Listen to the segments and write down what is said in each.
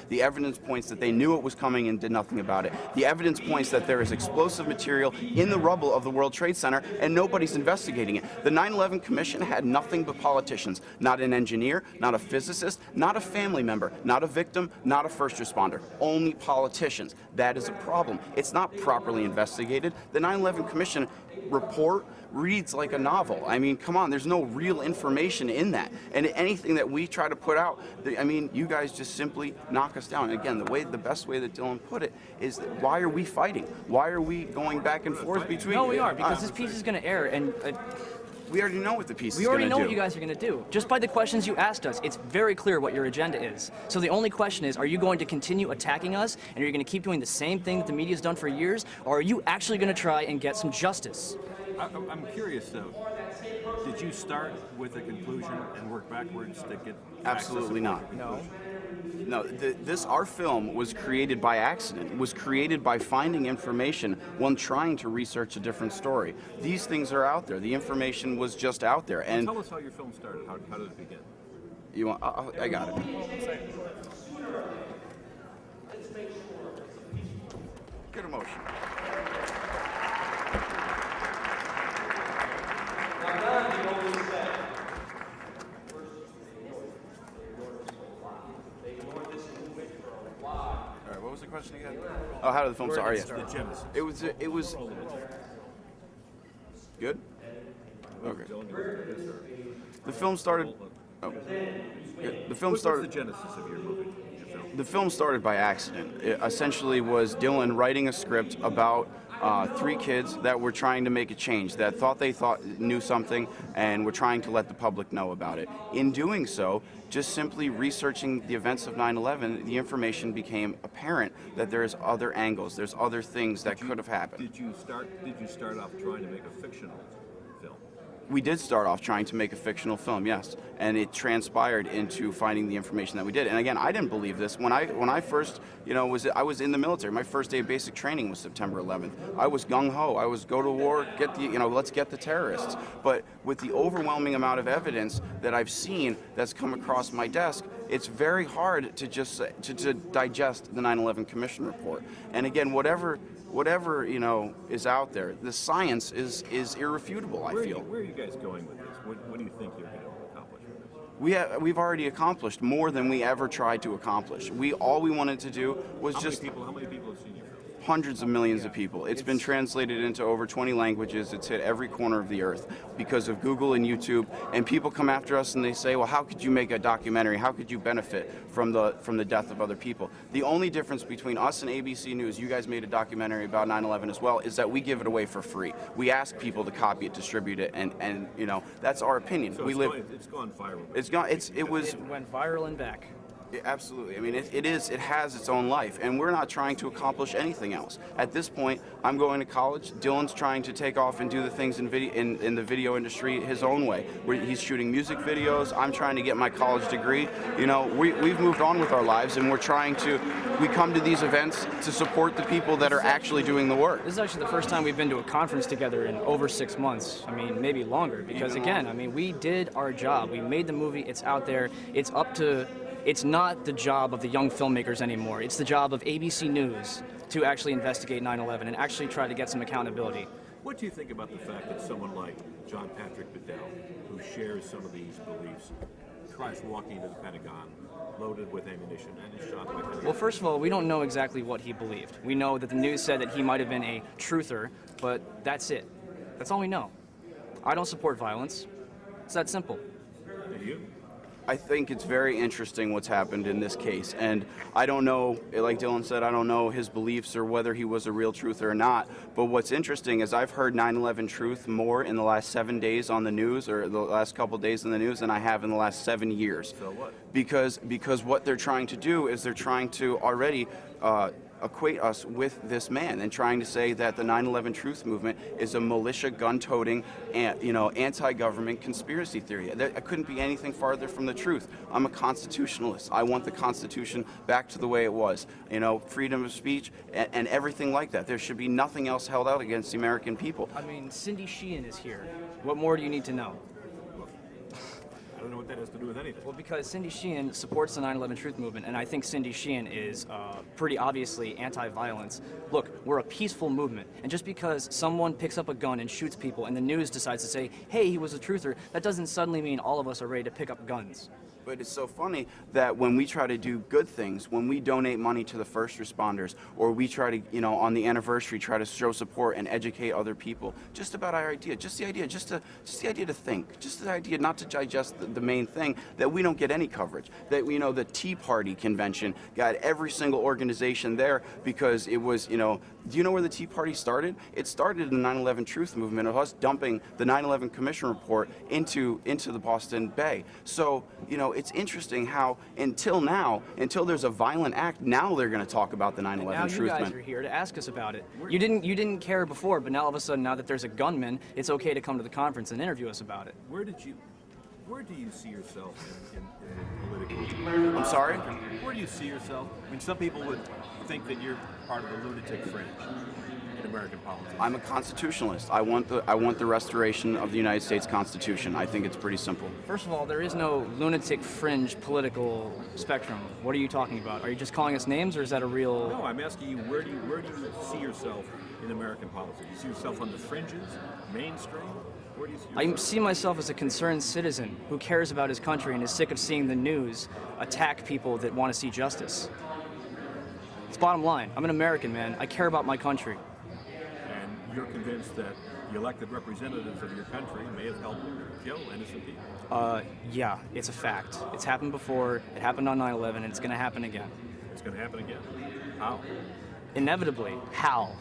The evidence points that they knew it was coming and did nothing about it. The evidence points that there is explosive material in the rubble of the World Trade Center and nobody's investigating it. The 9/11 Commission had nothing but politicians, not an engineer, not a physicist, not a family member, not a victim, not a first responder, only politicians. That is a problem. It's not properly investigated. The 9/11 Commission report reads like a novel. I mean, come on, there's no real information in that. And anything that we try to put out, I mean, you guys just simply knock us down. And again, the best way that Dylan put it is that why are we fighting? Why are we going back and forth between? No, we are, because this piece is going to air, and we already know what the piece is we going to already do. know what you guys are going to do. Just by the questions you asked us, it's very clear what your agenda is. So the only question is, are you going to continue attacking us, and are you going to keep doing the same thing that the media's done for years, or are you actually going to try and get some justice? I'm curious, though. Did you start with a conclusion and work backwards to get? Absolutely not. No. No, our film was created by accident, was created by finding information when trying to research a different story. These things are out there. The information was just out there. And tell us how your film started. How did it begin? You want? I got it. Good emotion. What was the question again? Oh, how did the film start? The genesis. It was good. Okay. The film started. Oh, good. The film started. What's the genesis of your movie? Your film? The film started by accident. It essentially was Dylan writing a script about 3 kids that were trying to make a change, that they knew something and were trying to let the public know about it. In doing so, just simply researching the events of 9/11, the information became apparent that there's other angles, there's other things that could have happened. Did you start off trying to make a fictional film? We did start off trying to make a fictional film, yes, and it transpired into finding the information that we did. And again, I didn't believe this when I first, I was in the military. My first day of basic training was September 11th. I was gung ho. I was go to war, let's get the terrorists. But with the overwhelming amount of evidence that I've seen that's come across my desk, it's very hard to just to digest the 9/11 Commission report. And again, whatever is out there, the science is irrefutable. I feel. Where are you guys going with this? What do you think you're going to accomplish with this? We've already accomplished more than we ever tried to accomplish. All we wanted to do was How many people have seen your film? hundreds of millions of people. It's been translated into over 20 languages. It's hit every corner of the earth because of Google and YouTube. And people come after us and they say, well, how could you make a documentary? How could you benefit from the death of other people? The only difference between us and ABC News, you guys made a documentary about 9/11 as well, is that we give it away for free. We ask people to copy it, distribute it, and that's our opinion. So it's gone viral. It went viral and back. Absolutely. I mean, it has its own life, and we're not trying to accomplish anything else. At this point, I'm going to college. Dylan's trying to take off and do the things in the video industry his own way. He's shooting music videos. I'm trying to get my college degree. We've moved on with our lives, and we come to these events to support the people that are actually doing the work. This is actually the first time we've been to a conference together in over 6 months. I mean, maybe longer, because again, I mean, we did our job. We made the movie. It's out there. It's not the job of the young filmmakers anymore. It's the job of ABC News to actually investigate 9/11 and actually try to get some accountability. What do you think about the fact that someone like John Patrick Bedell, who shares some of these beliefs, tries walking into the Pentagon loaded with ammunition and is shot by Pentagon? Well, first of all, we don't know exactly what he believed. We know that the news said that he might have been a truther, but that's it. That's all we know. I don't support violence. It's that simple. Do you? I think it's very interesting what's happened in this case, and I don't know, like Dylan said, I don't know his beliefs or whether he was a real truther or not, but what's interesting is I've heard 9/11 truth more in the last 7 days on the news, or the last couple days in the news, than I have in the last 7 years. So what? Because what they're trying to do is they're trying to already equate us with this man and trying to say that the 9/11 truth movement is a militia gun-toting anti-government conspiracy theory. That couldn't be anything farther from the truth. I'm a constitutionalist. I want the Constitution back to the way it was. Freedom of speech and everything like that. There should be nothing else held out against the American people. I mean, Cindy Sheehan is here. What more do you need to know? don't know what that has to do with anything. Well, because Cindy Sheehan supports the 9/11 Truth Movement, and I think Cindy Sheehan is pretty obviously anti-violence. Look, we're a peaceful movement, and just because someone picks up a gun and shoots people and the news decides to say, hey, he was a truther, that doesn't suddenly mean all of us are ready to pick up guns. But it's so funny that when we try to do good things, when we donate money to the first responders, or we try to, you know, on the anniversary, try to show support and educate other people, just about our idea, just the idea to think, just the idea not to digest the main thing, that we don't get any coverage. That, you know, the Tea Party convention got every single organization there because it was, you know, do you know where the Tea Party started? It started in the 9/11 Truth Movement of us dumping the 9/11 Commission report into the Boston Bay. So, you know, it's interesting how until there's a violent act, now they're going to talk about the 9/11 Truth Movement. Now you guys are here to ask us about it. You didn't care before, but now all of a sudden, now that there's a gunman, it's okay to come to the conference and interview us about it. Where do you see yourself in political? I'm sorry? Where do you see yourself? I mean, some people would think that you're part of the lunatic fringe in American politics. I'm a constitutionalist. I want the restoration of the United States Constitution. I think it's pretty simple. First of all, there is no lunatic fringe political spectrum. What are you talking about? Are you just calling us names, or is that a real... No, I'm asking you, where do you see yourself in American politics? Do you see yourself on the fringes, mainstream? Where do you see yourself? I see myself as a concerned citizen who cares about his country and is sick of seeing the news attack people that want to see justice. It's bottom line. I'm an American, man. I care about my country. And you're convinced that the elected representatives of your country may have helped kill innocent people? Yeah, it's a fact. It's happened before. It happened on 9/11, and it's going to happen again. It's going to happen again. How? Inevitably. How?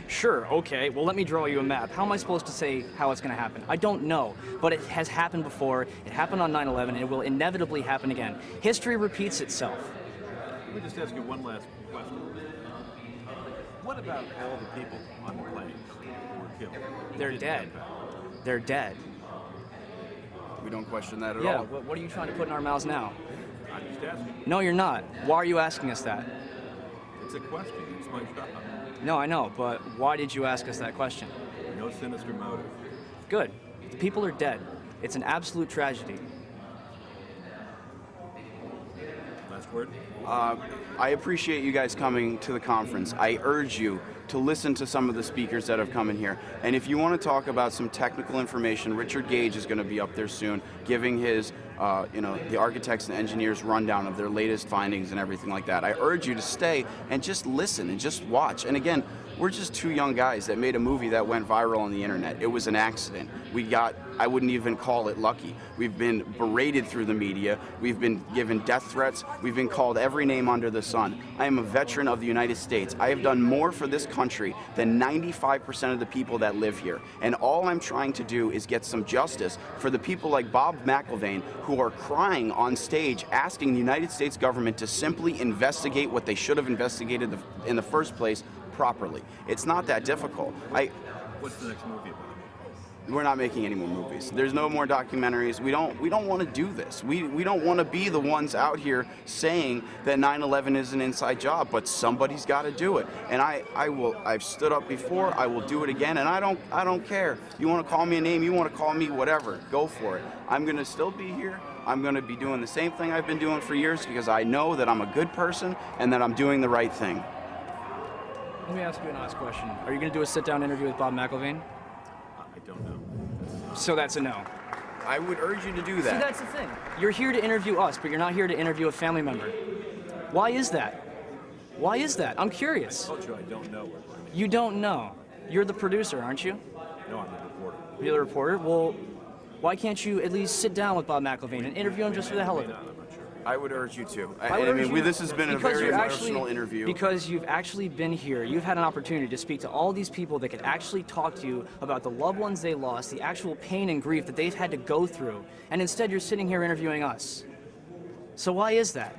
Sure, okay. Well, let me draw you a map. How am I supposed to say how it's going to happen? I don't know, but it has happened before. It happened on 9/11, and it will inevitably happen again. History repeats itself. Let me just ask you one last question. What about all the people on the planes who were killed? They're dead. They're dead. We don't question that at Yeah, all. what are you trying to put in our mouths now? I'm just asking. No, you're not. Why are you asking us that? It's a question. It's my job. No, I know, but why did you ask us that question? No sinister motive. Good. The people are dead. It's an absolute tragedy. Last word? I appreciate you guys coming to the conference. I urge you to listen to some of the speakers that have come in here. And if you want to talk about some technical information, Richard Gage is going to be up there soon, giving his, the architects and engineers rundown of their latest findings and everything like that. I urge you to stay and just listen and just watch. And again, we're just two young guys that made a movie that went viral on the internet. It was an accident. I wouldn't even call it lucky. We've been berated through the media. We've been given death threats. We've been called every name under the sun. I am a veteran of the United States. I have done more for this country than 95% of the people that live here. And all I'm trying to do is get some justice for the people like Bob McIlvaine who are crying on stage asking the United States government to simply investigate what they should have investigated in the first place properly. It's not that difficult. What's the next movie about? We're not making any more movies. There's no more documentaries. We don't want to do this. We don't want to be the ones out here saying that 9/11 is an inside job, but somebody's got to do it. And I've stood up before, I will do it again, and I don't care. You want to call me a name, you want to call me whatever, go for it. I'm going to still be here. I'm going to be doing the same thing I've been doing for years because I know that I'm a good person and that I'm doing the right thing. Let me ask you an honest question. Are you going to do a sit-down interview with Bob McIlvaine? I don't know. So that's a no. I would urge you to do See, that. that's the thing. You're here to interview us, but you're not here to interview a family member. Why is that? Why is that? I'm curious. I told you I don't know. You don't know. You're the producer, aren't you? No, I'm the reporter. You're the reporter? Well, why can't you at least sit down with Bob McIlvaine and interview him just for the hell of it? I'm not sure. I would urge you to. You- This has been a because very you're emotional interview. Because you've actually been here. You've had an opportunity to speak to all these people that could actually talk to you about the loved ones they lost, the actual pain and grief that they've had to go through. And instead, you're sitting here interviewing us. So why is that?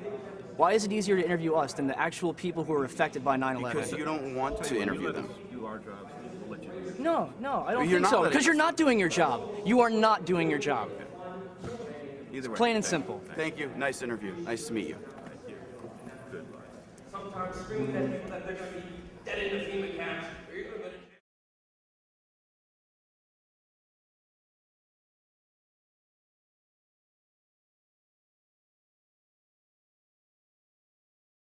Why is it easier to interview us than the actual people who were affected by 9/11? Because you don't want to interview them. Do our jobs. We'll let you do it. No, I don't You're think not so. letting Because you're us. not doing your job. You are not doing your job. Either way. Plain and simple. Thank you. Nice interview. Nice to meet you. Thank you. Good. Sometimes screaming at people that they're going to be dead in the FEMA camps.